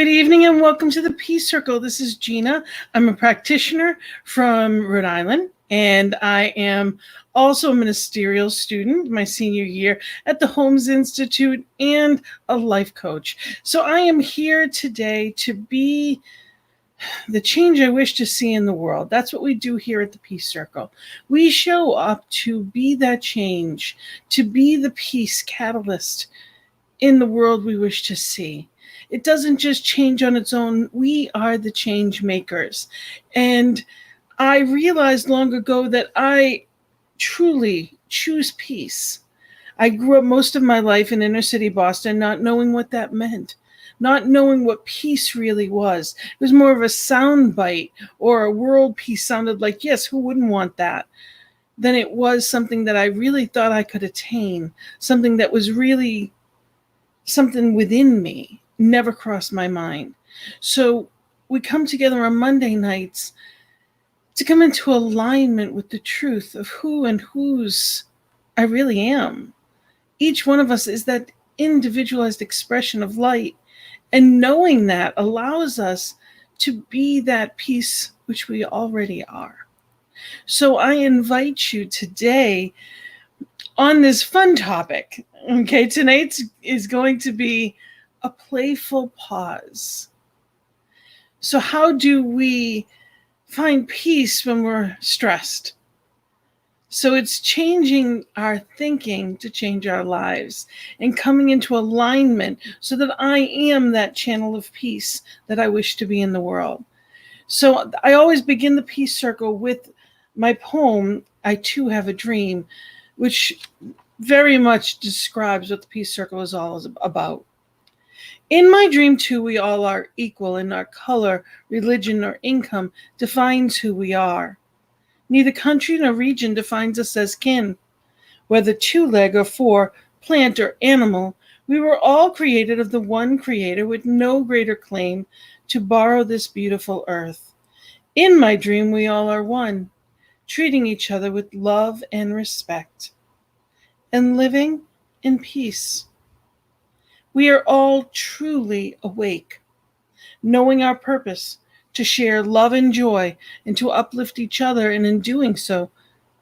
Good evening and welcome to the Peace Circle. This is Gina. I'm a practitioner from Rhode Island, and I am also a ministerial student, my senior year at the Holmes Institute, and a life coach. So I am here today to be the change I wish to see in the world. That's what we do here at the Peace Circle. We show up to be that change, to be the peace catalyst in the world we wish to see. It doesn't just change on its own. We are the change makers. And I realized long ago that I truly choose peace. I grew up most of my life in inner city Boston, not knowing what that meant, not knowing what peace really was. It was more of a sound bite, or a world peace sounded like, yes, who wouldn't want that? Than it was something that I really thought I could attain, something that was really something within me. Never crossed my mind. So we come together on Monday nights to come into alignment with the truth of who and whose I really am. Each one of us is that individualized expression of light, and knowing that allows us to be that peace which we already are. So I invite you today on this fun topic. Okay, tonight is going to be a playful pause. So how do we find peace when we're stressed? So it's changing our thinking to change our lives and coming into alignment so that I am that channel of peace that I wish to be in the world. So I always begin the Peace Circle with my poem, I Too Have a Dream, which very much describes what the Peace Circle is all about. In my dream, too, we all are equal, and our color, religion, or income defines who we are. Neither country nor region defines us as kin. Whether two-leg or four, plant or animal, we were all created of the one Creator with no greater claim to borrow this beautiful earth. In my dream, we all are one, treating each other with love and respect, and living in peace. We are all truly awake, knowing our purpose to share love and joy and to uplift each other, and in doing so,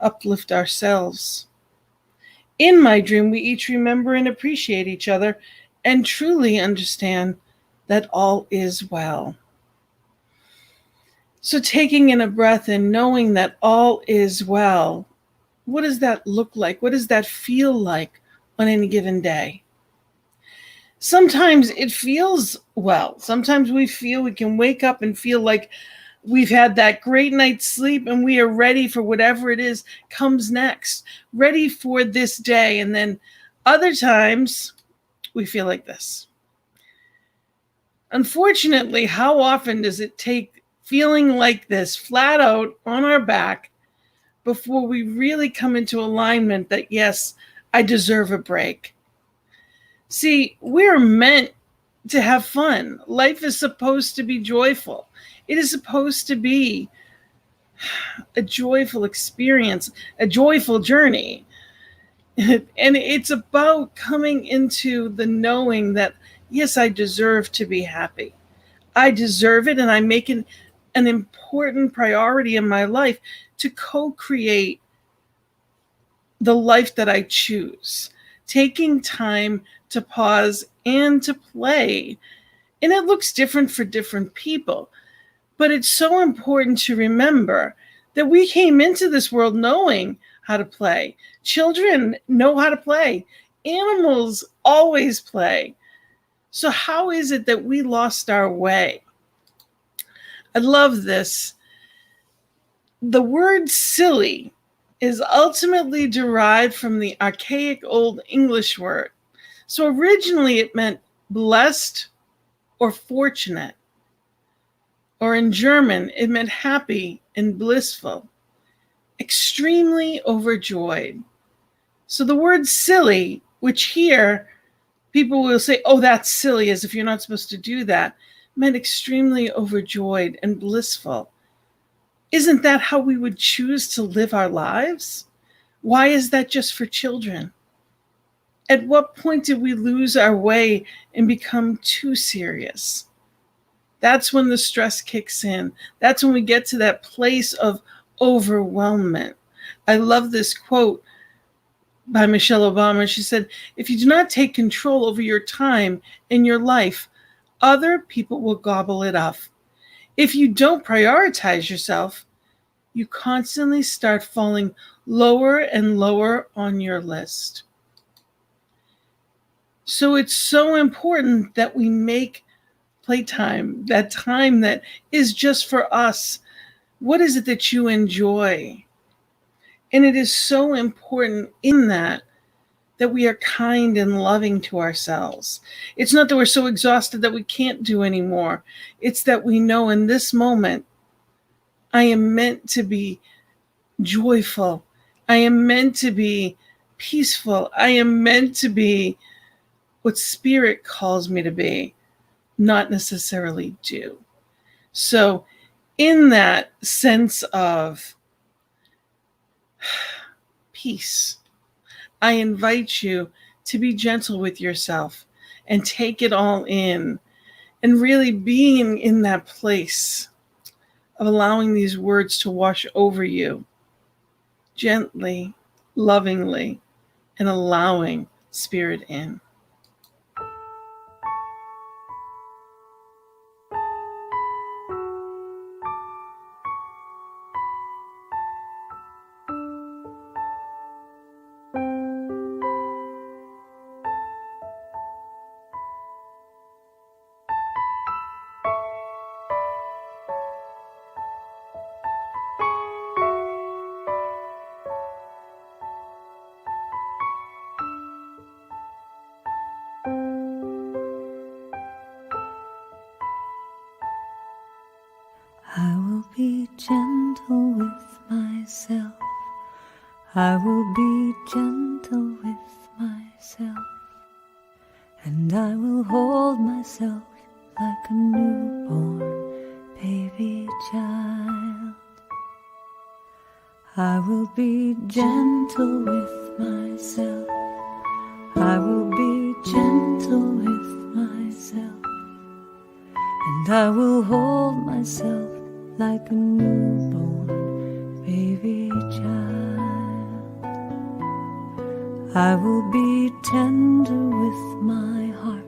uplift ourselves. In my dream, we each remember and appreciate each other and truly understand that all is well. So taking in a breath and knowing that all is well, what does that look like? What does that feel like on any given day? Sometimes it feels well. Sometimes we can wake up and feel like we've had that great night's sleep and we are ready for whatever it is comes next, ready for this day. And then other times we feel like this. Unfortunately, how often does it take feeling like this flat out on our back before we really come into alignment that, yes, I deserve a break? See, we're meant to have fun. Life is supposed to be joyful. It is supposed to be a joyful experience, a joyful journey. And it's about coming into the knowing that, yes, I deserve to be happy. I deserve it, and I make it an important priority in my life to co-create the life that I choose. Taking time to pause and to play. And it looks different for different people. But it's so important to remember that we came into this world knowing how to play. Children know how to play. Animals always play. So how is it that we lost our way? I love this. The word silly is ultimately derived from the archaic Old English word. So originally it meant blessed or fortunate. Or in German, it meant happy and blissful, extremely overjoyed. So the word silly, which here people will say, oh, that's silly, as if you're not supposed to do that, meant extremely overjoyed and blissful. Isn't that how we would choose to live our lives? Why is that just for children? At what point did we lose our way and become too serious? That's when the stress kicks in. That's when we get to that place of overwhelmment. I love this quote by Michelle Obama. She said, if you do not take control over your time and your life, other people will gobble it up. If you don't prioritize yourself, you constantly start falling lower and lower on your list. So it's so important that we make playtime, that time that is just for us. What is it that you enjoy? And it is so important in that we are kind and loving to ourselves. It's not that we're so exhausted that we can't do anymore. It's that we know in this moment, I am meant to be joyful. I am meant to be peaceful. I am meant to be what Spirit calls me to be, not necessarily do. So in that sense of peace, I invite you to be gentle with yourself and take it all in, and really being in that place of allowing these words to wash over you gently, lovingly, and allowing Spirit in. I will be gentle with myself. I will be gentle with myself. And I will hold myself like a newborn baby child. I will be gentle with myself. I will be gentle with myself. And I will hold myself like a newborn baby child. I will be tender with my heart.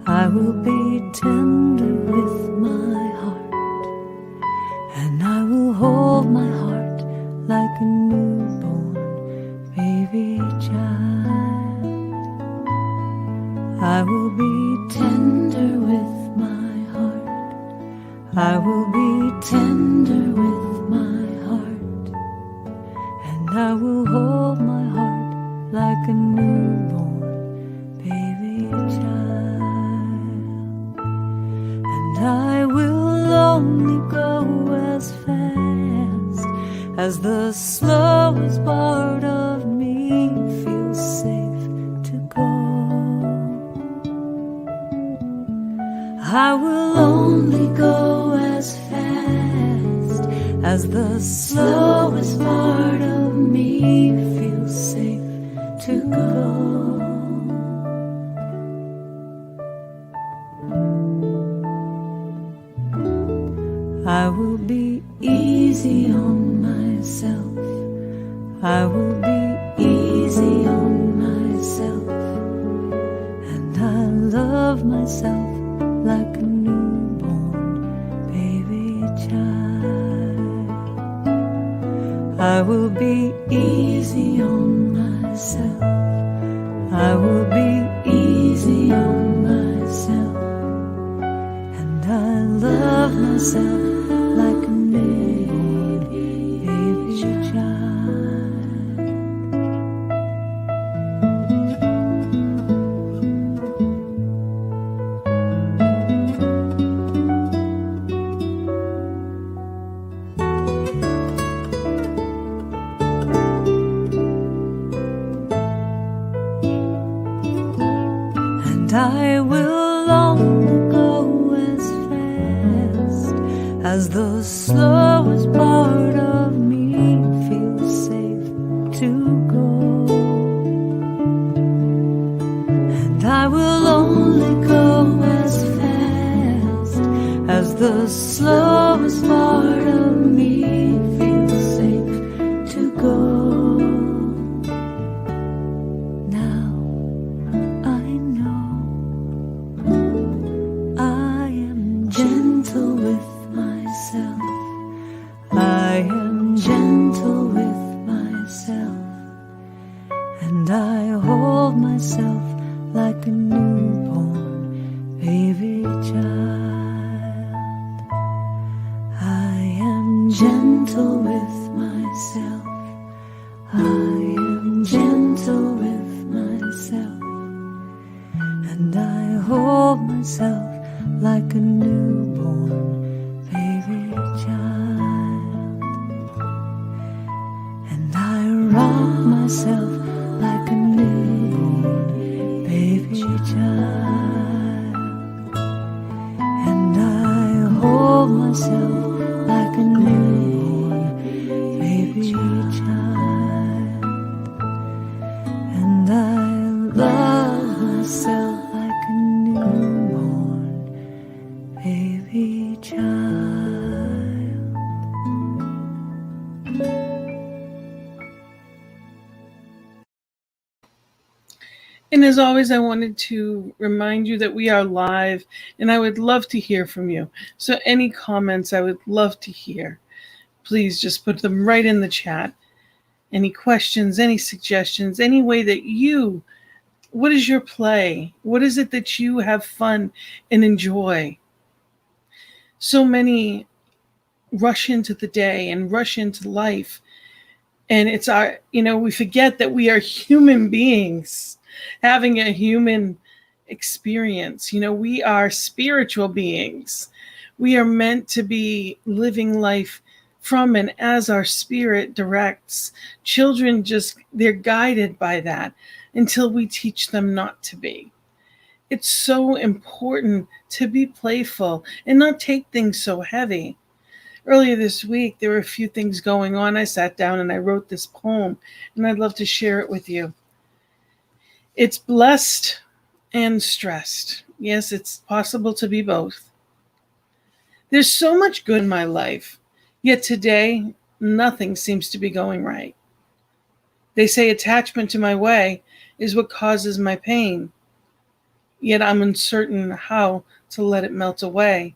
I will be tender with my heart. And I will hold my heart like a newborn baby child. I will be tender with my heart. I will be tender with my heart. And I will hold my heart like a newborn baby child. And I will only go as fast as the slowest part of me feels safe to go. I will only go as fast as the slowest part of me feels safe to go. I will be easy on myself. I will be easy on myself. And I love myself like a newborn baby child. I will be easy on myself. I will be easy on myself. And I love myself like a newborn baby child. I will only go as fast as the slowest part of me feels safe to go. And I will only go as fast the slowest part of me feels safe to go. Now I know I am gentle with myself. I am gentle with myself. And I hold myself like a newborn baby child. I am gentle with myself. I am gentle with myself. And I hold myself like a newborn baby child. And I rock myself like a newborn baby child. And I hold myself like a newborn baby child. And I love myself like a newborn baby child. And as always, I wanted to remind you that we are live, and I would love to hear from you. So any comments I would love to hear. Please just put them right in the chat. Any questions, any suggestions, any way that what is your play? What is it that you have fun and enjoy? So many rush into the day and rush into life. And it's we forget that we are human beings having a human experience. We are spiritual beings. We are meant to be living life from and as our spirit directs. Children they're guided by that until we teach them not to be. It's so important to be playful and not take things so heavy. Earlier this week, there were a few things going on. I sat down and I wrote this poem, and I'd love to share it with you. It's blessed and stressed. Yes, it's possible to be both. There's so much good in my life, yet today, nothing seems to be going right. They say attachment to my way is what causes my pain, yet I'm uncertain how to let it melt away.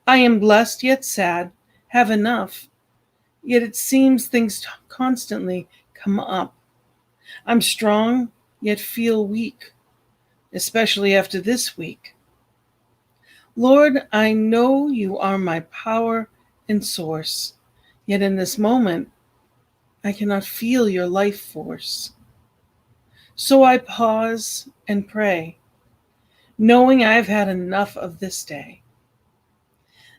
I am blessed yet sad, have enough, yet it seems things constantly come up. I'm strong, yet feel weak, especially after this week. Lord, I know you are my power and source, yet in this moment, I cannot feel your life force. So I pause and pray, knowing I've had enough of this day.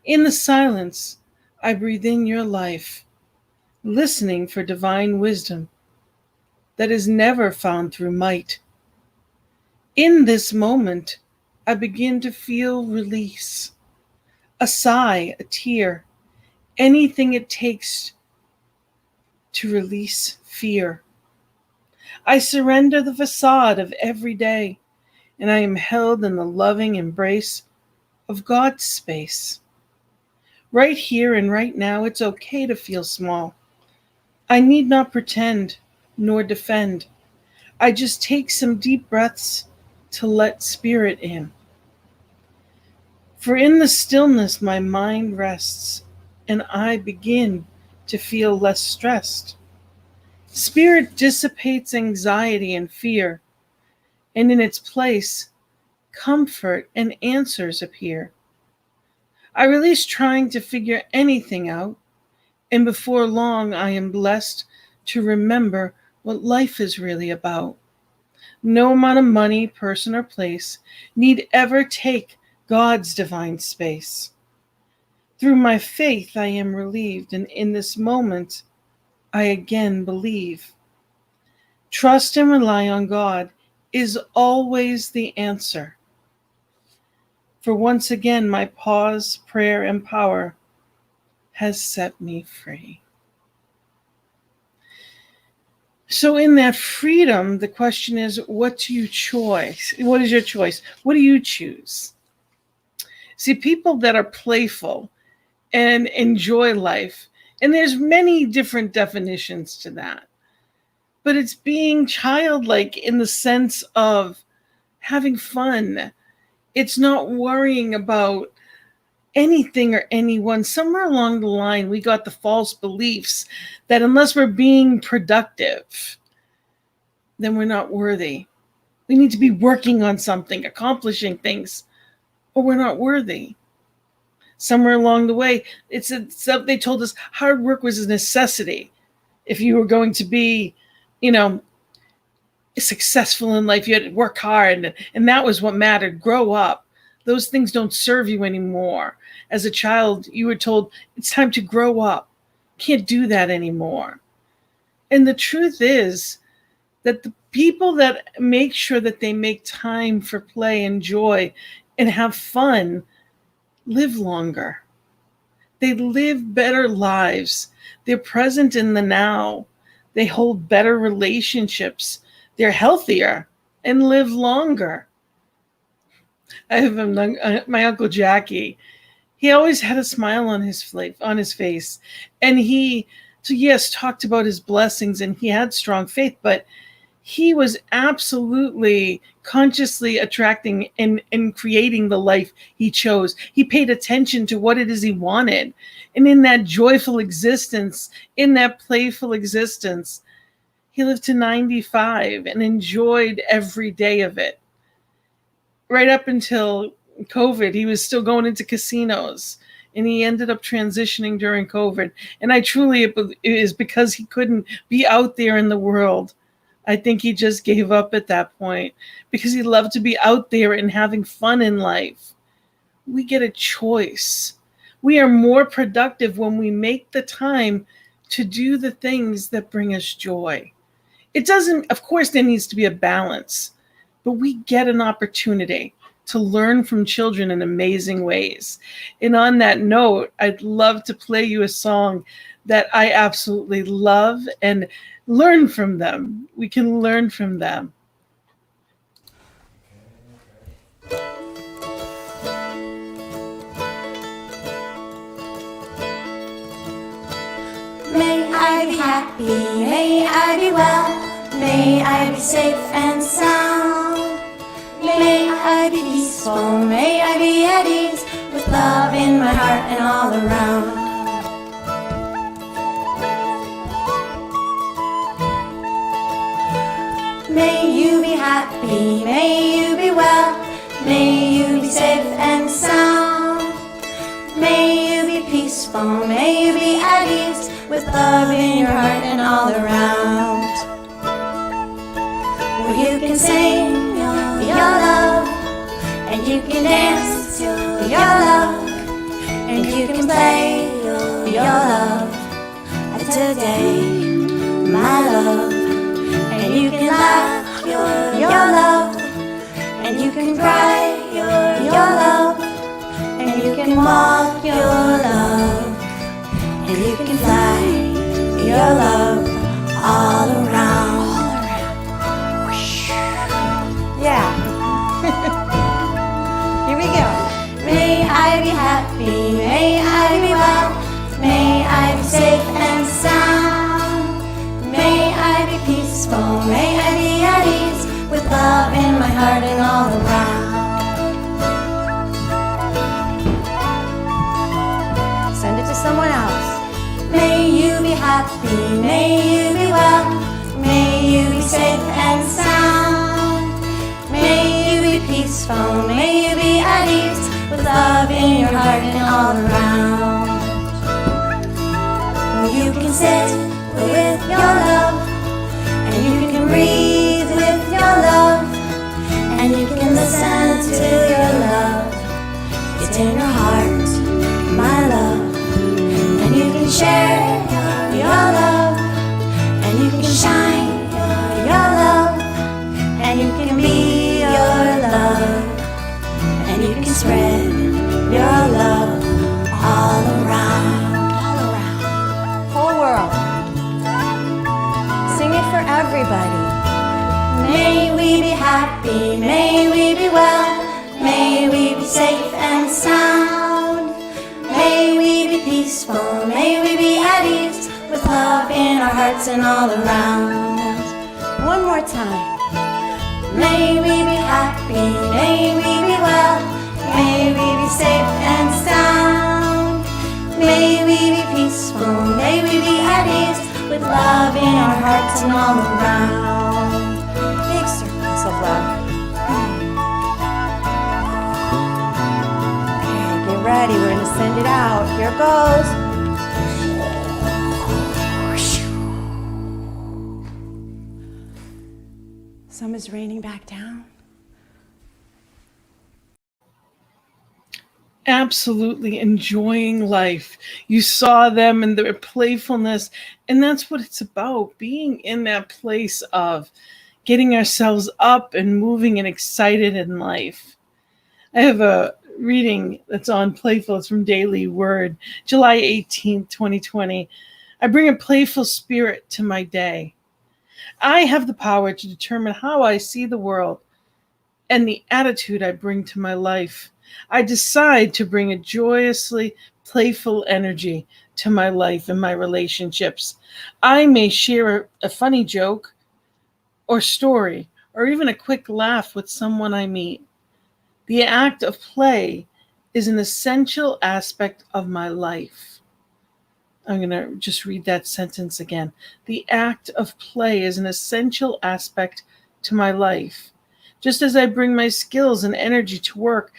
In the silence, I breathe in your life, listening for divine wisdom that is never found through might. In this moment, I begin to feel release, a sigh, a tear, anything it takes to release fear. I surrender the facade of every day, and I am held in the loving embrace of God's space. Right here and right now, it's okay to feel small. I need not pretend nor defend. I just take some deep breaths to let spirit in. For in the stillness, my mind rests, and I begin to feel less stressed. Spirit dissipates anxiety and fear, and in its place, comfort and answers appear. I release trying to figure anything out, and before long I am blessed to remember what life is really about. No amount of money, person, or place need ever take God's divine space. Through my faith I am relieved, and in this moment I again believe. Trust and rely on God is always the answer. For once again, my pause, prayer, and power has set me free. So in that freedom, the question is, what do you choose? What is your choice? What do you choose? See, people that are playful and enjoy life, and there's many different definitions to that, but it's being childlike in the sense of having fun. It's not worrying about anything or anyone. Somewhere along the line, we got the false beliefs that unless we're being productive, then we're not worthy. We need to be working on something, accomplishing things, or we're not worthy. Somewhere along the way, they told us hard work was a necessity. If you were going to be, successful in life, you had to work hard, and that was what mattered. Grow up. Those things don't serve you anymore. As a child, you were told it's time to grow up. Can't do that anymore. And the truth is that the people that make sure that they make time for play and joy and have fun live longer. They live better lives. They're present in the now. They hold better relationships. They're healthier and live longer. I have my Uncle Jackie. He always had a smile on his face. And he, yes, talked about his blessings, and he had strong faith, but he was absolutely consciously attracting and creating the life he chose. He paid attention to what it is he wanted. And in that joyful existence, in that playful existence, he lived to 95 and enjoyed every day of it. Right up until COVID, he was still going into casinos, and he ended up transitioning during COVID. And I truly, it is because he couldn't be out there in the world. I think he just gave up at that point because he loved to be out there and having fun in life. We get a choice. We are more productive when we make the time to do the things that bring us joy. It doesn't, of course, there needs to be a balance, but we get an opportunity to learn from children in amazing ways. And on that note, I'd love to play you a song that I absolutely love and learn from them. We can learn from them. May I be happy, may I be well, may I be safe and sound. May I be peaceful, may I be at ease, with love in my heart and all around. May you be happy, may you be well, may you be safe and sound. May you be peaceful, may you be at ease, with love in your heart and all around. Well, you can sing your love, and you can dance your love, and you can play your love today, my love. And you can laugh your love, and you can cry your love, and you can walk your love, and you can fly your love all around. Yeah. Here we go. May I be happy, may I be well, may I be safe and sound. May I be peaceful, may I be at ease, with love in my heart and all around. Send it to someone else. May you be happy, may you be well, may you be safe and sound. May you be peaceful, may you be at ease, with love in your heart and all around. You can sit with your love, and you can breathe with your love, and you can listen to your love. It's in your heart, my love, and you can share your love, and you can shine your love, and you can be your love, and you can spread your love all around. Whole world. Sing it for everybody. May we be happy, may we be well, may we be safe and sound. peaceful. May we be at ease with love in our hearts and all around us. One more time. May we be happy, may we be well, may we be safe and sound. May we be peaceful, may we be at ease with love in our hearts and all around. Big circles of love. Okay, get ready, we're gonna send it out. Here goes. Some is raining back down. Absolutely enjoying life. You saw them and their playfulness, and that's what it's about, being in that place of getting ourselves up and moving and excited in life. I have a reading that's on playful. It's from Daily Word, July 18th, 2020. I bring a playful spirit to my day. I have the power to determine how I see the world and the attitude I bring to my life. I decide to bring a joyously playful energy to my life and my relationships. I may share a funny joke or story or even a quick laugh with someone I meet. The act of play is an essential aspect of my life. I'm going to just read that sentence again. The act of play is an essential aspect to my life. Just as I bring my skills and energy to work,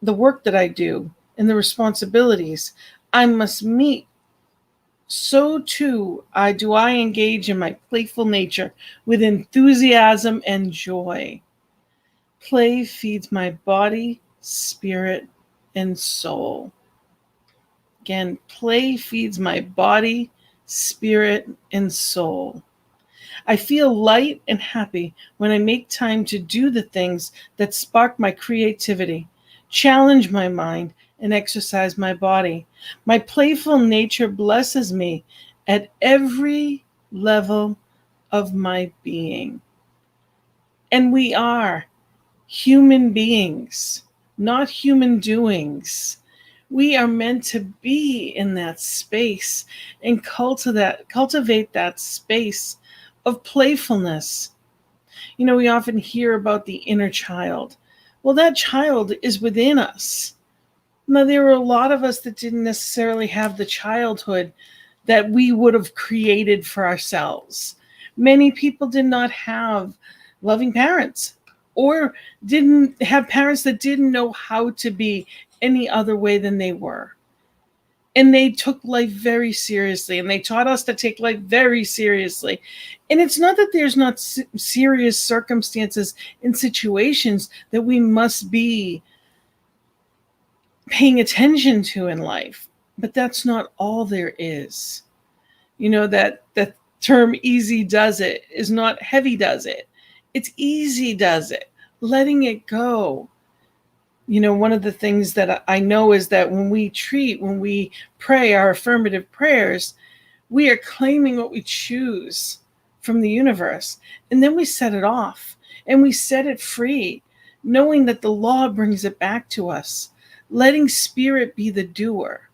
the work that I do and the responsibilities I must meet, so too I engage in my playful nature with enthusiasm and joy. Play feeds my body, spirit, and soul. Again, play feeds my body, spirit, and soul. I feel light and happy when I make time to do the things that spark my creativity, challenge my mind, and exercise my body. My playful nature blesses me at every level of my being. And we are human beings, not human doings. We are meant to be in that space and cultivate that space of playfulness. You know, we often hear about the inner child. Well, that child is within us. Now, there were a lot of us that didn't necessarily have the childhood that we would have created for ourselves. Many people did not have loving parents or didn't have parents that didn't know how to be any other way than they were. And they took life very seriously, and they taught us to take life very seriously. And it's not that there's not serious circumstances and situations that we must be paying attention to in life, but that's not all there is. You know, that term easy does it is not heavy does it. It's easy does it, letting it go. You know, one of the things that I know is that when we pray our affirmative prayers, we are claiming what we choose from the universe. And then we set it off and we set it free, knowing that the law brings it back to us, letting spirit be the doer.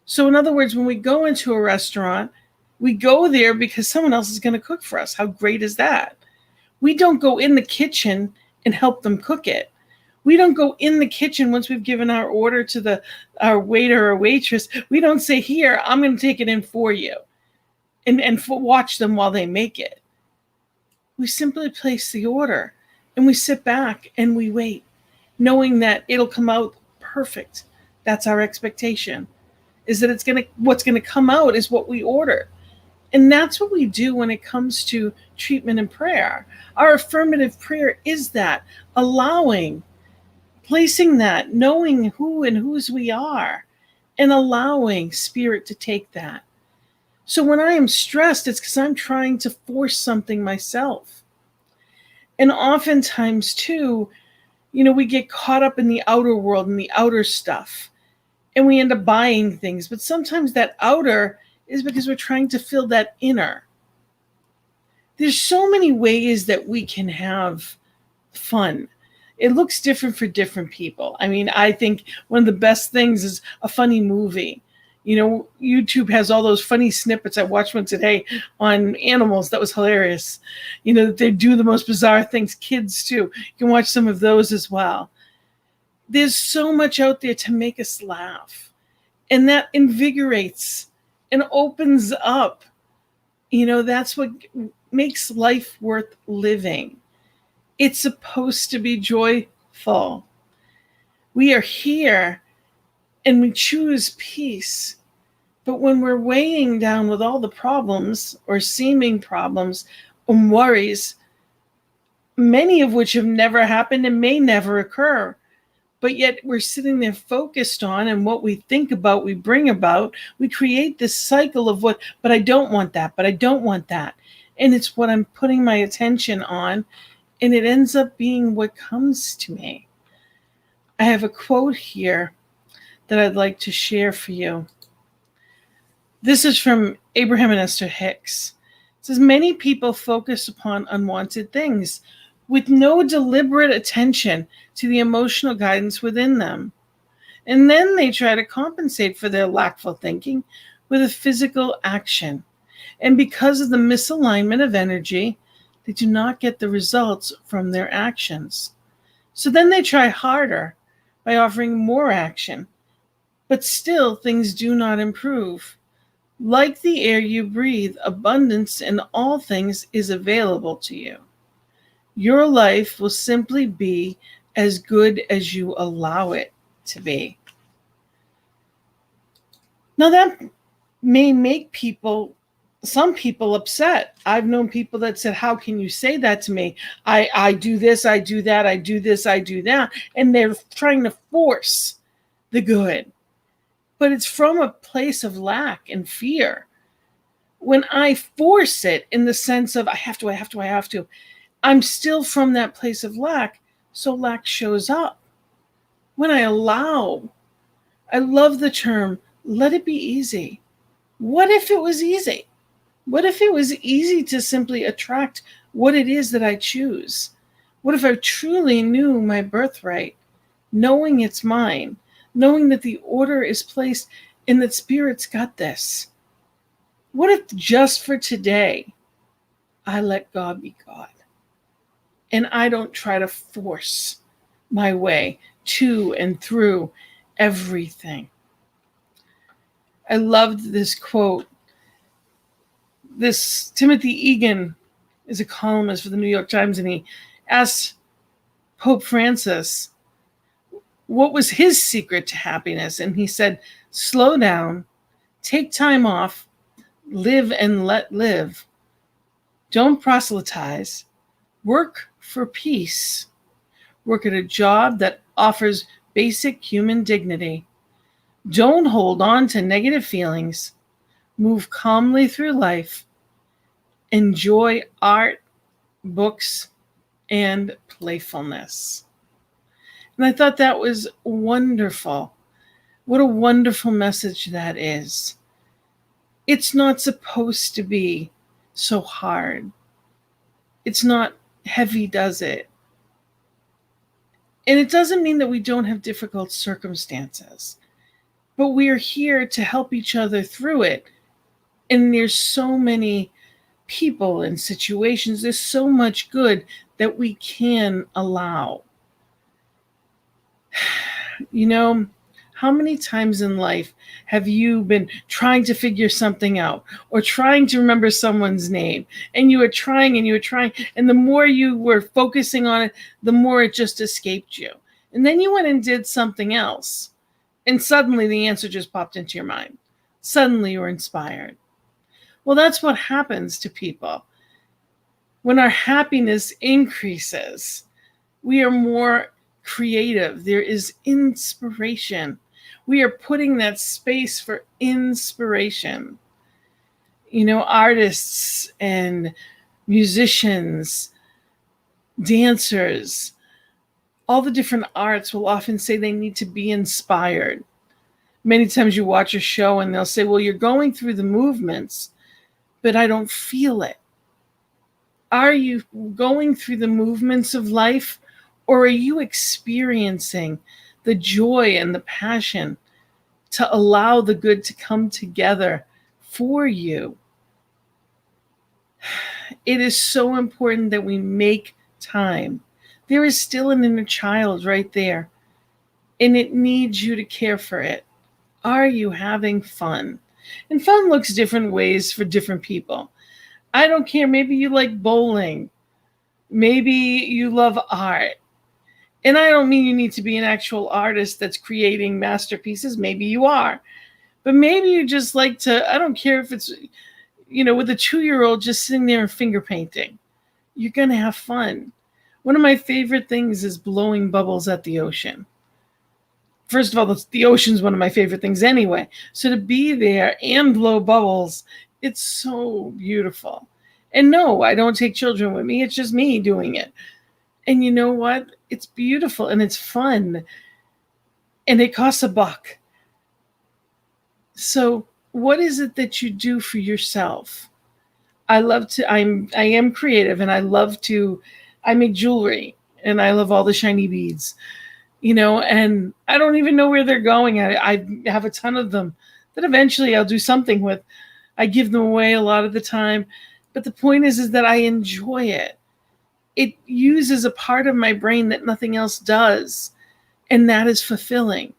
So in other words, when we go into a restaurant, we go there because someone else is going to cook for us. How great is that? We don't go in the kitchen and help them cook it. We don't go in the kitchen once we've given our order to our waiter or waitress. We don't say, here, I'm going to take it in for you and watch them while they make it. We simply place the order and we sit back and we wait, knowing that it'll come out perfect. That's our expectation, is that what's going to come out is what we order. And that's what we do when it comes to treatment and prayer. Our affirmative prayer is that, placing that, knowing who and whose we are, and allowing spirit to take that. So when I am stressed, it's because I'm trying to force something myself. And oftentimes too, you know, we get caught up in the outer world and the outer stuff, and we end up buying things. But sometimes that outer is because we're trying to fill that inner. There's so many ways that we can have fun. It looks different for different people. I mean, I think one of the best things is a funny movie. YouTube has all those funny snippets. I watched one today on animals. That was hilarious. They do the most bizarre things. Kids too. You can watch some of those as well. There's so much out there to make us laugh. And that invigorates and opens up. That's what makes life worth living. It's supposed to be joyful. We are here and we choose peace. But when we're weighing down with all the problems or seeming problems and worries, many of which have never happened and may never occur, but yet we're sitting there focused on, and what we think about, we bring about, we create this cycle of but I don't want that, but I don't want that. And it's what I'm putting my attention on, and it ends up being what comes to me. I have a quote here that I'd like to share for you. This is from Abraham and Esther Hicks. It says, many people focus upon unwanted things with no deliberate attention to the emotional guidance within them. And then they try to compensate for their lackful thinking with a physical action. And because of the misalignment of energy, they do not get the results from their actions. So then they try harder by offering more action, but still things do not improve. Like the air you breathe, abundance in all things is available to you. Your life will simply be as good as you allow it to be. Now that may make some people upset. I've known people that said, how can you say that to me? I do this, I do that, I do this, I do that. And they're trying to force the good. But it's from a place of lack and fear. When I force it in the sense of I have to, I'm still from that place of lack, so lack shows up. When I allow, I love the term, let it be easy. What if it was easy? What if it was easy to simply attract what it is that I choose? What if I truly knew my birthright, knowing it's mine, knowing that the order is placed and that Spirit's got this? What if just for today, I let God be God? And I don't try to force my way to and through everything. I loved this quote. This Timothy Egan is a columnist for the New York Times, and he asked Pope Francis what was his secret to happiness. And he said, slow down, take time off, live and let live. Don't proselytize. Work for peace. Work at a job that offers basic human dignity. Don't hold on to negative feelings. Move calmly through life. Enjoy art, books, and playfulness. And I thought that was wonderful. What a wonderful message that is. It's not supposed to be so hard. It's not heavy, does it? And it doesn't mean that we don't have difficult circumstances, but we are here to help each other through it. And there's so many people and situations, there's so much good that we can allow. How many times in life have you been trying to figure something out or trying to remember someone's name, and you were trying, and the more you were focusing on it, the more it just escaped you. And then you went and did something else, and suddenly the answer just popped into your mind. Suddenly you were inspired. Well, that's what happens to people. When our happiness increases, we are more creative. There is inspiration. We are putting that space for inspiration. Artists and musicians, dancers, all the different arts will often say they need to be inspired. Many times you watch a show and they'll say, well, you're going through the movements, but I don't feel it. Are you going through the movements of life, or are you experiencing the joy and the passion to allow the good to come together for you. It is so important that we make time. There is still an inner child right there, and it needs you to care for it. Are you having fun? And fun looks different ways for different people. I don't care. Maybe you like bowling. Maybe you love art. And I don't mean you need to be an actual artist that's creating masterpieces. Maybe you are. But maybe you just like to, I don't care if it's, with a 2-year-old just sitting there and finger painting. You're going to have fun. One of my favorite things is blowing bubbles at the ocean. First of all, the ocean's one of my favorite things anyway. So to be there and blow bubbles, it's so beautiful. And no, I don't take children with me. It's just me doing it. And you know what? It's beautiful and it's fun. And it costs $1. So what is it that you do for yourself? I am creative, and I make jewelry, and I love all the shiny beads, and I don't even know where they're going. I have a ton of them that eventually I'll do something with. I give them away a lot of the time. But the point is that I enjoy it. It uses a part of my brain that nothing else does. And that is fulfilling.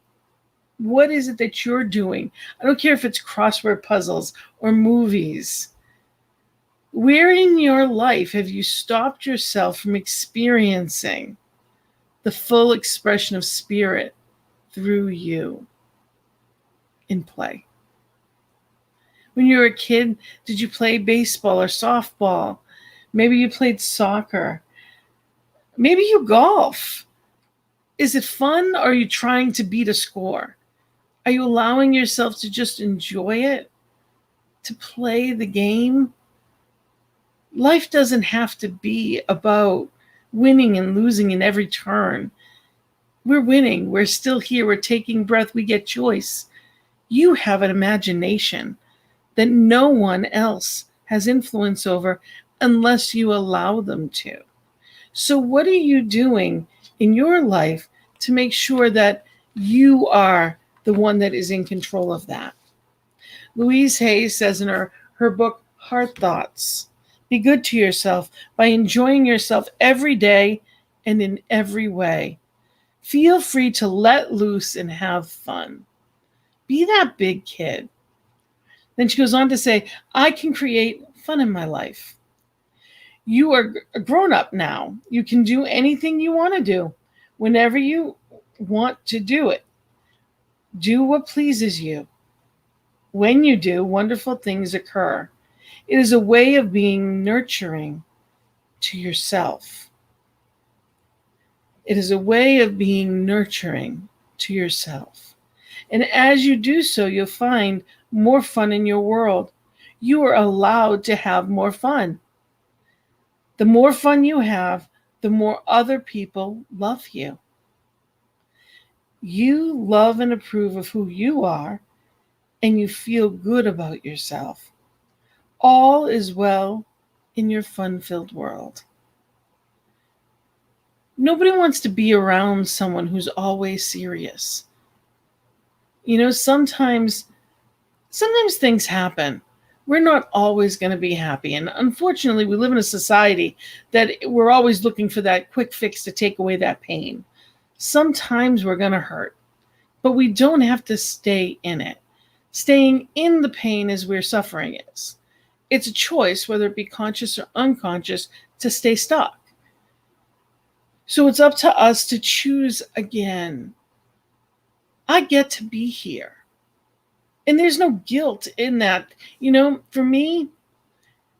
What is it that you're doing? I don't care if it's crossword puzzles or movies. Where in your life have you stopped yourself from experiencing the full expression of spirit through you in play? When you were a kid, did you play baseball or softball? Maybe you played soccer. Maybe you golf. Is it fun, or are you trying to beat a score? Are you allowing yourself to just enjoy it? To play the game? Life doesn't have to be about winning and losing in every turn. We're winning. We're still here. We're taking breath. We get choice. You have an imagination that no one else has influence over unless you allow them to. So what are you doing in your life to make sure that you are the one that is in control of that? Louise Hay says in her book, Heart Thoughts, be good to yourself by enjoying yourself every day and in every way. Feel free to let loose and have fun. Be that big kid. Then she goes on to say, I can create fun in my life. You are a grown-up now. You can do anything you want to do whenever you want to do it. Do what pleases you. When you do, wonderful things occur. It is a way of being nurturing to yourself. It is a way of being nurturing to yourself. And as you do so, you'll find more fun in your world. You are allowed to have more fun. The more fun you have, the more other people love you. You love and approve of who you are, and you feel good about yourself. All is well in your fun-filled world. Nobody wants to be around someone who's always serious. Sometimes things happen. We're not always going to be happy. And unfortunately, we live in a society that we're always looking for that quick fix to take away that pain. Sometimes we're going to hurt, but we don't have to stay in it. Staying in the pain is where suffering is. It's a choice, whether it be conscious or unconscious, to stay stuck. So it's up to us to choose again. I get to be here. And there's no guilt in that. For me,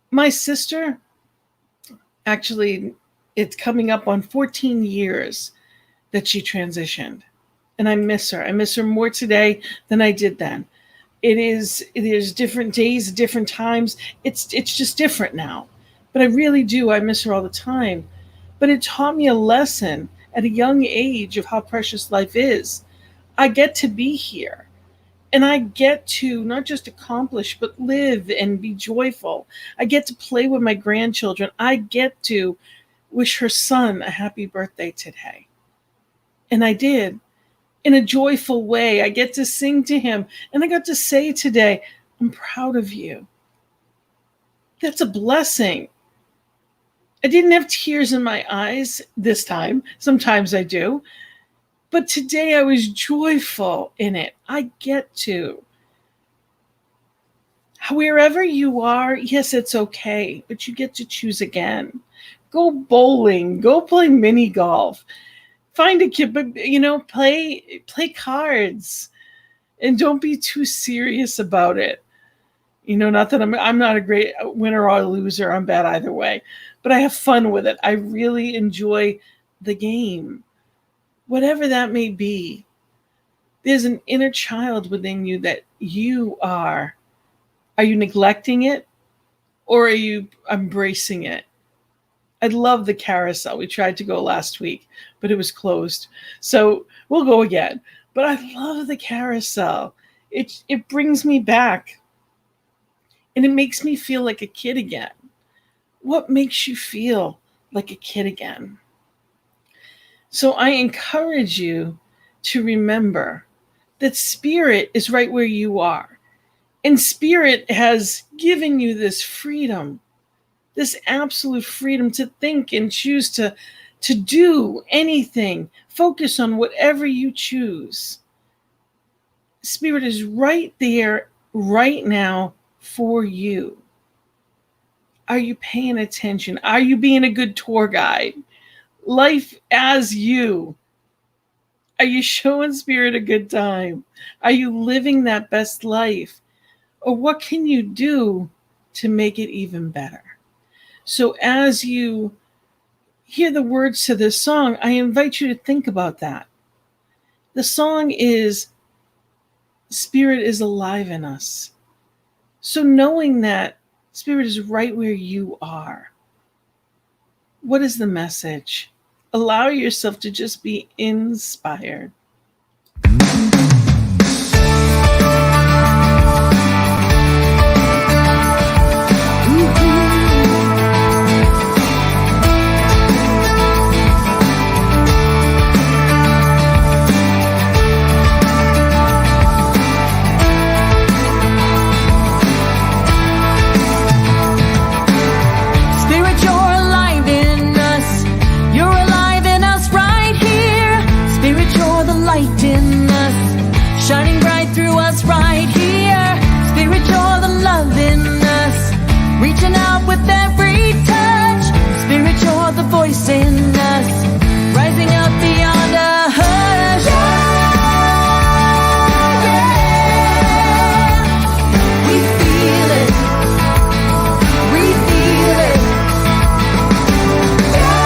my sister, actually, it's coming up on 14 years that she transitioned. And I miss her. I miss her more today than I did then. It is different days, different times. It's just different now. But I really do. I miss her all the time. But it taught me a lesson at a young age of how precious life is. I get to be here. And I get to not just accomplish, but live and be joyful. I get to play with my grandchildren. I get to wish her son a happy birthday today. And I did. in a joyful way. I get to sing to him. And I got to say today, I'm proud of you. That's a blessing. I didn't have tears in my eyes this time. Sometimes I do. But today I was joyful in it. I get to. Wherever you are, yes, it's okay, but you get to choose again. Go bowling, go play mini golf, find a kid, but play cards, and don't be too serious about it. Not that I'm not a great winner or loser. I'm bad either way, but I have fun with it. I really enjoy the game, whatever that may be. There's an inner child within you that you are. Are you neglecting it, or are you embracing it? I love the carousel. We tried to go last week, but it was closed. So we'll go again. But I love the carousel. It brings me back. And it makes me feel like a kid again. What makes you feel like a kid again? So I encourage you to remember that spirit is right where you are. And spirit has given you this freedom, this absolute freedom to think and choose to do anything. Focus on whatever you choose. Spirit is right there, right now for you. Are you paying attention? Are you being a good tour guide? Life as you. Are you showing spirit a good time? Are you living that best life? Or what can you do to make it even better? So as you hear the words to this song, I invite you to think about that. The song is, Spirit is alive in us. So knowing that Spirit is right where you are, what is the message? Allow yourself to just be inspired. Shining bright through us right here. Spirit, you're the love in us, reaching out with every touch. Spirit, you're the voice in us, rising up beyond a hush. Yeah, we feel it, we feel it. Yeah,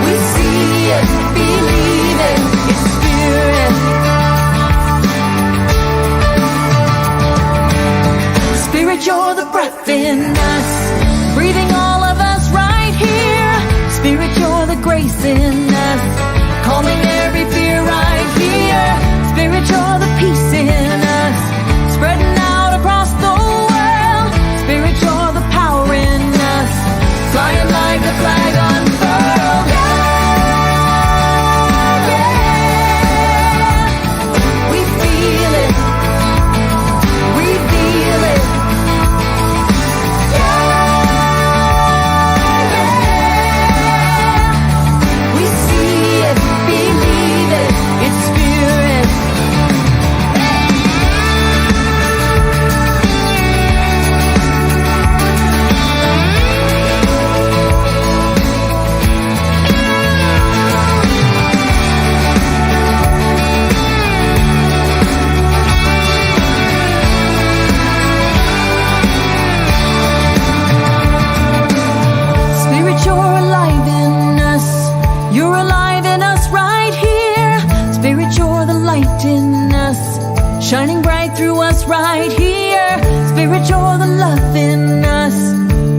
we see it. Believe it, it's spirit. Spirit, you're the breath in us, breathing all of us right here. Spirit, you're the grace in us, calming every fear right here. Spirit, you're the peace in us, spreading out across the world. Spirit, you're the power in us, flying like a flag unfurled. Shining bright through us right here. Spirit, you're the love in us,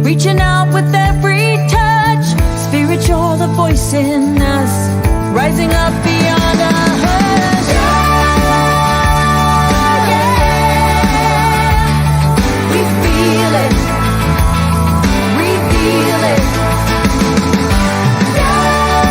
reaching out with every touch. Spirit, you're the voice in us, rising up beyond a hush. Yeah, we feel it, we feel it. Yeah.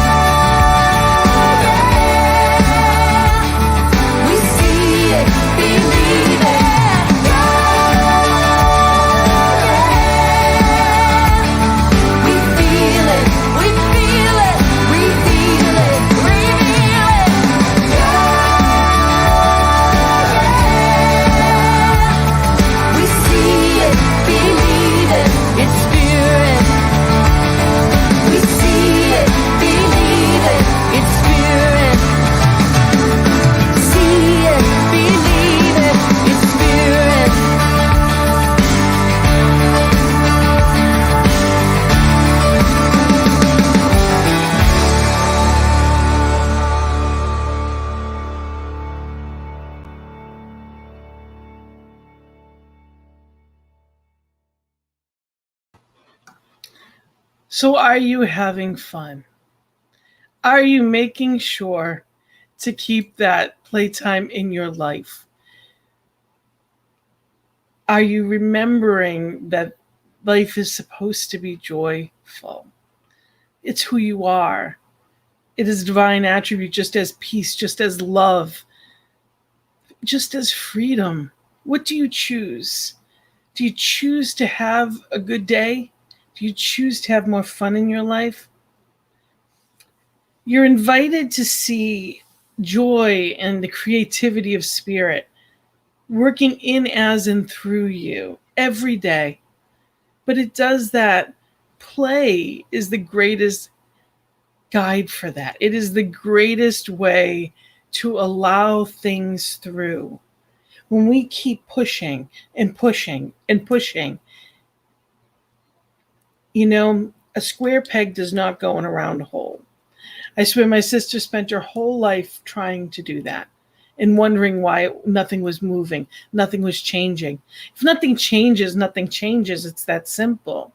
So, are you having fun? Are you making sure to keep that playtime in your life? Are you remembering that life is supposed to be joyful? It's who you are. It is a divine attribute, just as peace, just as love, just as freedom. What do you choose? Do you choose to have a good day? Do you choose to have more fun in your life? You're invited to see joy and the creativity of spirit working in, as, and through you every day. But it does that. Play is the greatest guide for that. It is the greatest way to allow things through. When we keep pushing and pushing and pushing, a square peg does not go in a round hole. I swear my sister spent her whole life trying to do that and wondering why nothing was moving, nothing was changing. If nothing changes, nothing changes. It's that simple.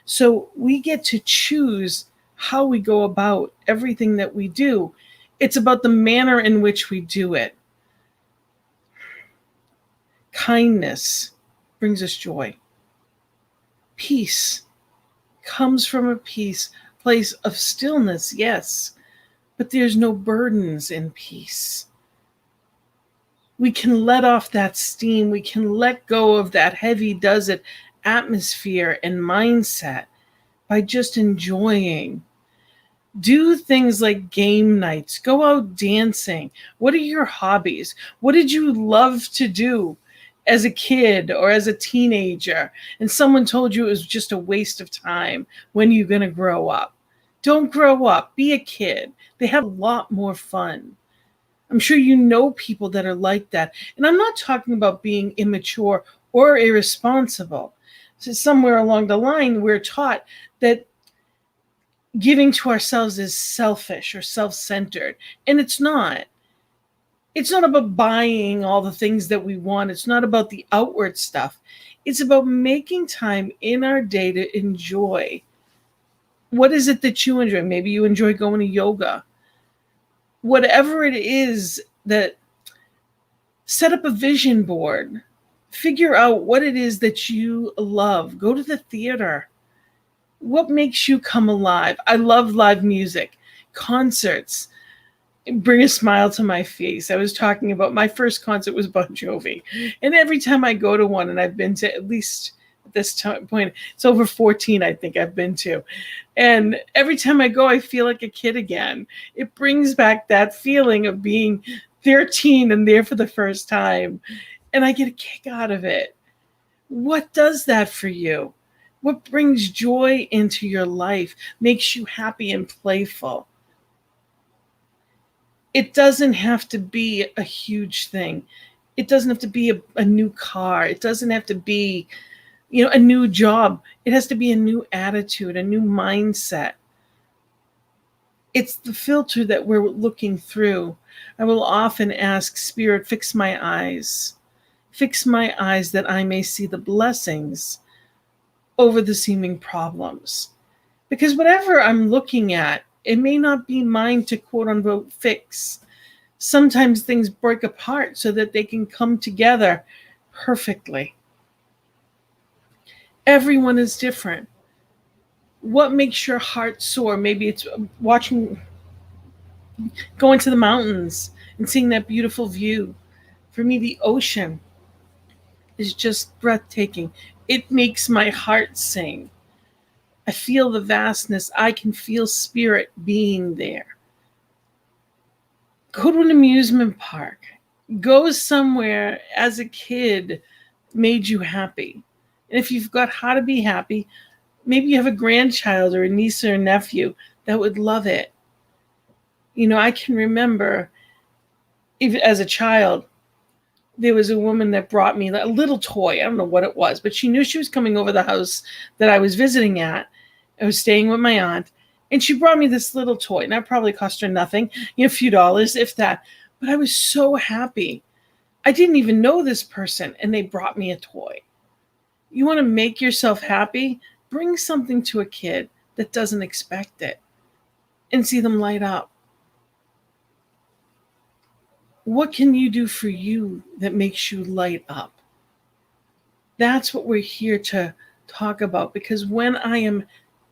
So we get to choose how we go about everything that we do. It's about the manner in which we do it. Kindness brings us joy. Peace comes from a place of stillness, yes, but there's no burdens in peace. We can let off that steam. We can let go of that heavy does it atmosphere and mindset by just enjoying. Do things like game nights, go out dancing. What are your hobbies? What did you love to do as a kid or as a teenager? And someone told you it was just a waste of time. When are you going to grow up? Don't grow up. Be a kid. They have a lot more fun. I'm sure you know people that are like that. And I'm not talking about being immature or irresponsible. So somewhere along the line, we're taught that giving to ourselves is selfish or self-centered. And it's not. It's not about buying all the things that we want. It's not about the outward stuff. It's about making time in our day to enjoy. What is it that you enjoy? Maybe you enjoy going to yoga. Whatever it is, that set up a vision board. Figure out what it is that you love. Go to the theater. What makes you come alive? I love live music, concerts. Bring a smile to my face. I was talking about my first concert was Bon Jovi. And every time I go to one, and I've been to at least at this point, it's over 14, I think I've been to. And every time I go, I feel like a kid again. It brings back that feeling of being 13 and there for the first time. And I get a kick out of it. What does that for you? What brings joy into your life, makes you happy and playful? It doesn't have to be a huge thing. It doesn't have to be a new car. It doesn't have to be, a new job. It has to be a new attitude, a new mindset. It's the filter that we're looking through. I will often ask Spirit, fix my eyes. Fix my eyes that I may see the blessings over the seeming problems. Because whatever I'm looking at, it may not be mine to quote unquote fix. Sometimes things break apart so that they can come together perfectly. Everyone is different. What makes your heart soar? Maybe it's going to the mountains and seeing that beautiful view. For me, the ocean is just breathtaking. It makes my heart sing. I feel the vastness. I can feel spirit being there. Go to an amusement park. Go somewhere as a kid made you happy. And if you forgot how to be happy, maybe you have a grandchild or a niece or a nephew that would love it. I can remember, even as a child, there was a woman that brought me a little toy. I don't know what it was, but she knew she was coming over the house that I was visiting at. I was staying with my aunt, and she brought me this little toy. And that probably cost her nothing, a few dollars, if that. But I was so happy. I didn't even know this person, and they brought me a toy. You want to make yourself happy? Bring something to a kid. that doesn't expect it and see them light up. What can you do for you that makes you light up? That's what we're here to talk about, because when I am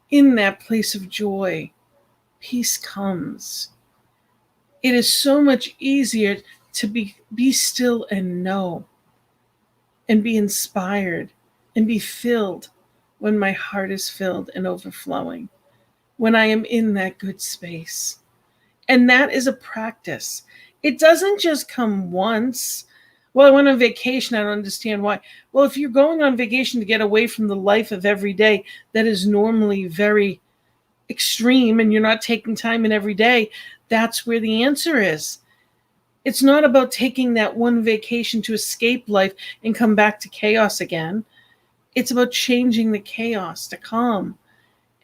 in that place of joy, peace comes. It is so much easier to be still and know and be inspired and be filled when my heart is filled and overflowing, when I am in that good space. And that is a practice. It doesn't just come once. Well, I went on vacation. I don't understand why. Well, if you're going on vacation to get away from the life of every day that is normally very extreme and you're not taking time in every day, that's where the answer is. It's not about taking that one vacation to escape life and come back to chaos again. It's about changing the chaos to calm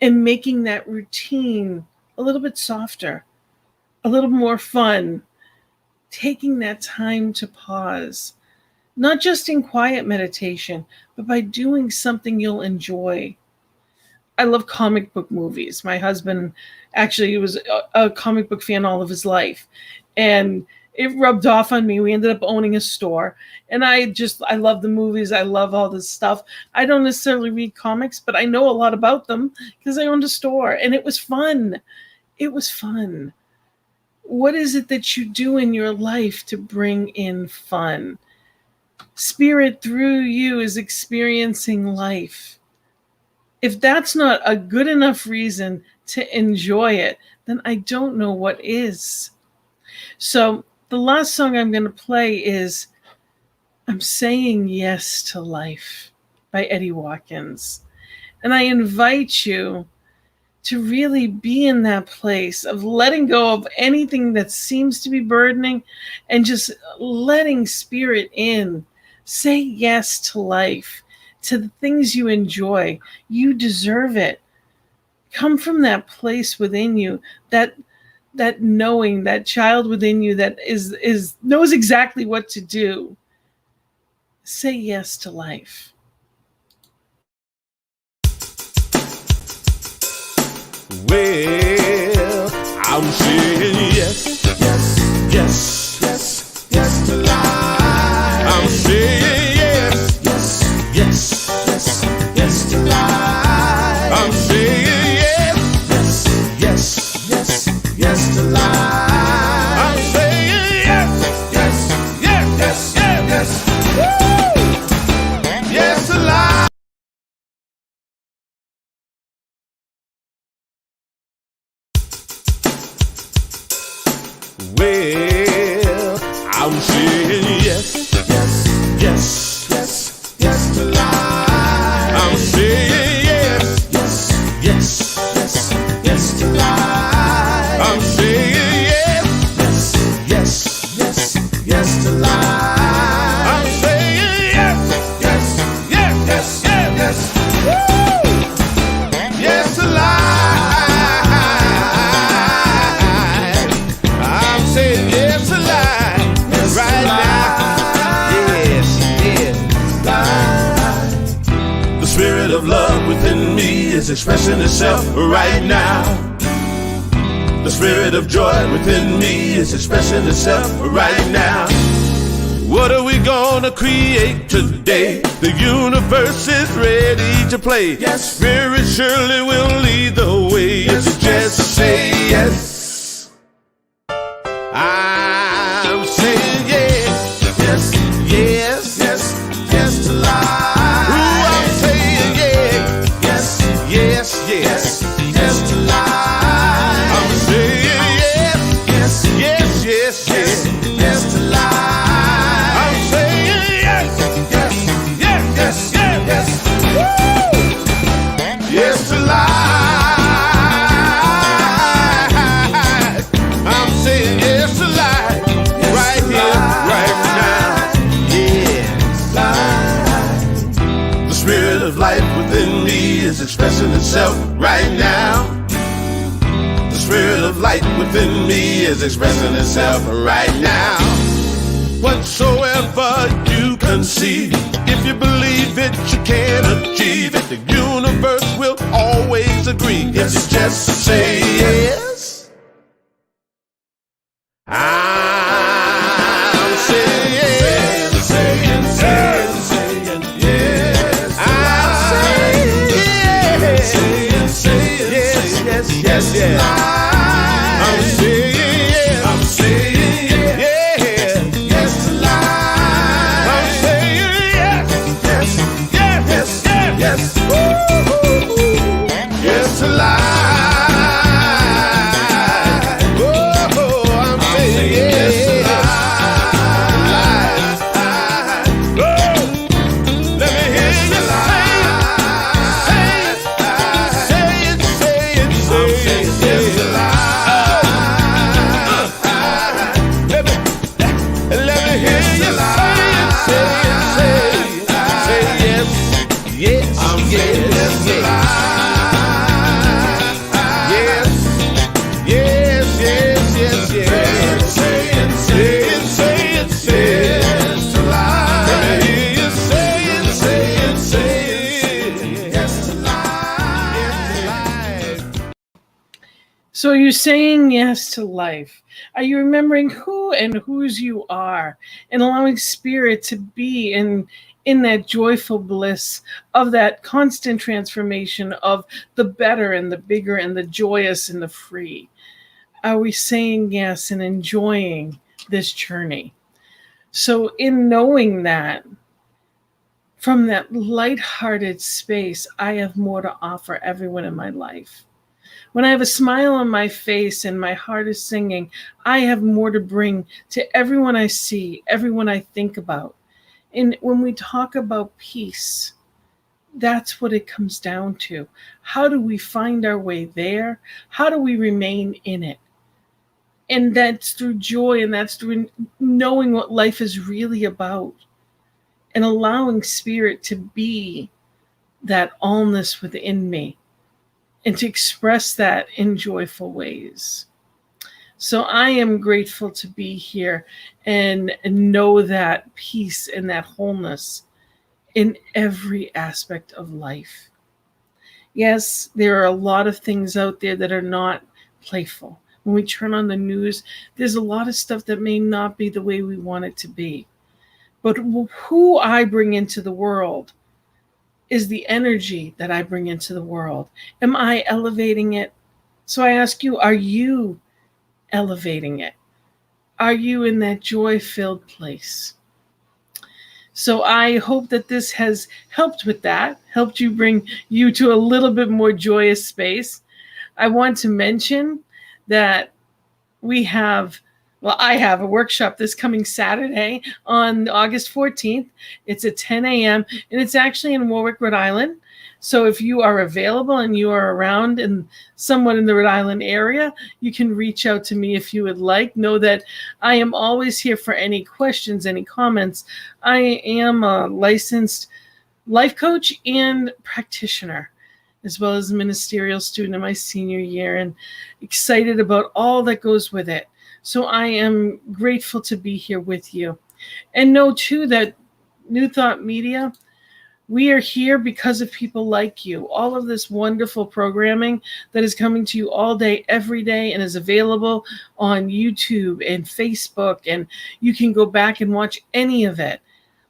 and making that routine a little bit softer, a little more fun, taking that time to pause, not just in quiet meditation, but by doing something you'll enjoy. I love comic book movies. My husband actually was a comic book fan all of his life, and it rubbed off on me. We ended up owning a store, and I love the movies. I love all this stuff. I don't necessarily read comics, but I know a lot about them because I owned a store, and it was fun. It was fun. What is it that you do in your life to bring in fun? Spirit through you is experiencing life. If that's not a good enough reason to enjoy it, then I don't know what is. So the last song I'm going to play is I'm Saying Yes to Life by Eddie Watkins. And I invite you to really be in that place of letting go of anything that seems to be burdening and just letting spirit in. Say yes to life, to the things you enjoy. You deserve it. Come from that place within you, that knowing, that child within you that knows exactly what to do. Say yes to life. Well, I'm saying yes, yes, yes, yes, yes to life. I'm saying yes, yes, yes, yes, yes to life. I'm saying yes, yes, yes, yes, yes to life. I'm saying yes, yes, yes, yes, yes, yes. Woo! Yes to life. Well, I'm saying yes, yes, yes, yes, yes to life. I'm saying yes, yes, yes, yes, yes to life. I'm saying yes, yes, yes, yes to life. I'm saying yes, yes, yes, yes, yes, yes. Woo! Yes to life. Of love within me is expressing itself right now. The spirit of joy within me is expressing itself right now. What are we gonna create today? The universe is ready to play. Yes, Spirit surely will lead the way. Yes, if you just say yes. I'm saying yes, yes, yes, yes, yes to life. Yes, yes, yes to life. I'm saying yes, yes, yes, yes, yes, yes to life. I'm saying yes, yes, yes, yes, yes, yes. Woo! Yes to life. I'm saying yes to life, yes right to here, life. Right now. Yes, life. The spirit of life within me is expressing itself right now. The spirit of light within me is expressing itself right now. Whatsoever you conceive, if you believe it, you can achieve it. The universe will always agree if you just say yes. I'm saying yes. Saying yes. I'm saying yes. Saying yes. I'm saying yes. I'm saying yes. Yes to life. I'm saying yes. Yes. Woo-hoo. Yes to life. So you're saying yes to life. Are you remembering who and whose you are and allowing spirit to be in that joyful bliss of that constant transformation of the better and the bigger and the joyous and the free? Are we saying yes and enjoying this journey? So in knowing that, from that lighthearted space, I have more to offer everyone in my life. When I have a smile on my face and my heart is singing, I have more to bring to everyone I see, everyone I think about. And when we talk about peace, that's what it comes down to. How do we find our way there? How do we remain in it? And that's through joy, and that's through knowing what life is really about and allowing spirit to be that allness within me and to express that in joyful ways. So I am grateful to be here and know that peace and that wholeness in every aspect of life. Yes, there are a lot of things out there that are not playful. When we turn on the news, there's a lot of stuff that may not be the way we want it to be. But who I bring into the world is the energy that I bring into the world. Am I elevating it? So I ask you, are you elevating it? Are you in that joy-filled place? So I hope that this has helped with that, helped you bring you to a little bit more joyous space. I want to mention that I have a workshop this coming Saturday on August 14th. It's at 10 a.m. and it's actually in Warwick, Rhode Island. So if you are available and you are around and somewhat in the Rhode Island area, you can reach out to me if you would like. Know that I am always here for any questions, any comments. I am a licensed life coach and practitioner, as well as a ministerial student in my senior year, and excited about all that goes with it. So I am grateful to be here with you. And know, too, that New Thought Media, we are here because of people like you. All of this wonderful programming that is coming to you all day, every day, and is available on YouTube and Facebook, and you can go back and watch any of it.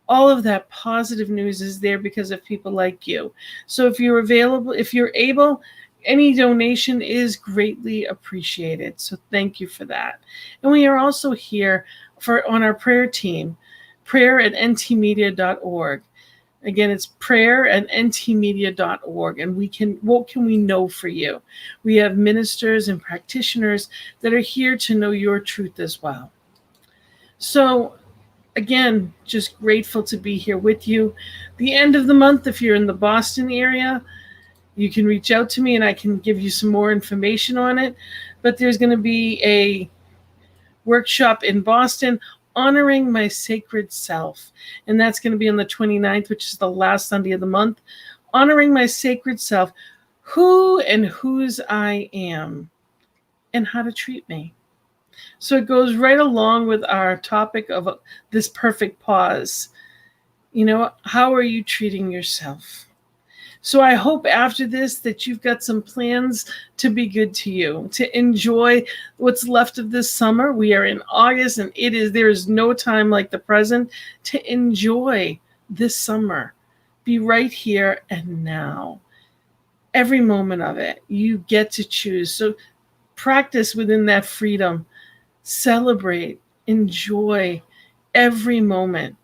All of that positive news is there because of people like you. So if you're available, if you're able, any donation is greatly appreciated. So thank you for that. And we are also here on our prayer team, prayer@ntmedia.org. Again, it's prayer@ntmedia.org. And what can we know for you? We have ministers and practitioners that are here to know your truth as well. So again, just grateful to be here with you. The end of the month, if you're in the Boston area, you can reach out to me and I can give you some more information on it. But there's going to be a workshop in Boston, Honoring My Sacred Self. And that's going to be on the 29th, which is the last Sunday of the month. Honoring my sacred self, who and whose I am, and how to treat me. So it goes right along with our topic of this perfect pause. How are you treating yourself? So I hope after this that you've got some plans to be good to you, to enjoy what's left of this summer. We are in August, and there is no time like the present to enjoy this summer. Be right here and now. Every moment of it, you get to choose. So practice within that freedom. Celebrate, enjoy every moment.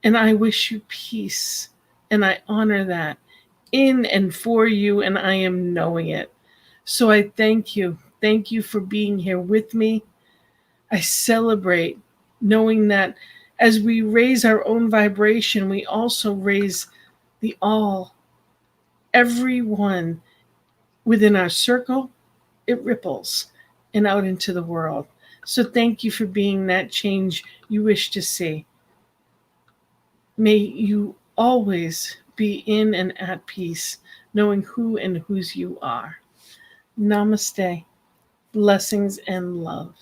And I wish you peace. And I honor that in and for you, and I am knowing it. So I thank you. Thank you for being here with me. I celebrate knowing that as we raise our own vibration, we also raise the all, everyone within our circle. It ripples and out into the world. So thank you for being that change you wish to see. May you always be in and at peace, knowing who and whose you are. Namaste. Blessings and love.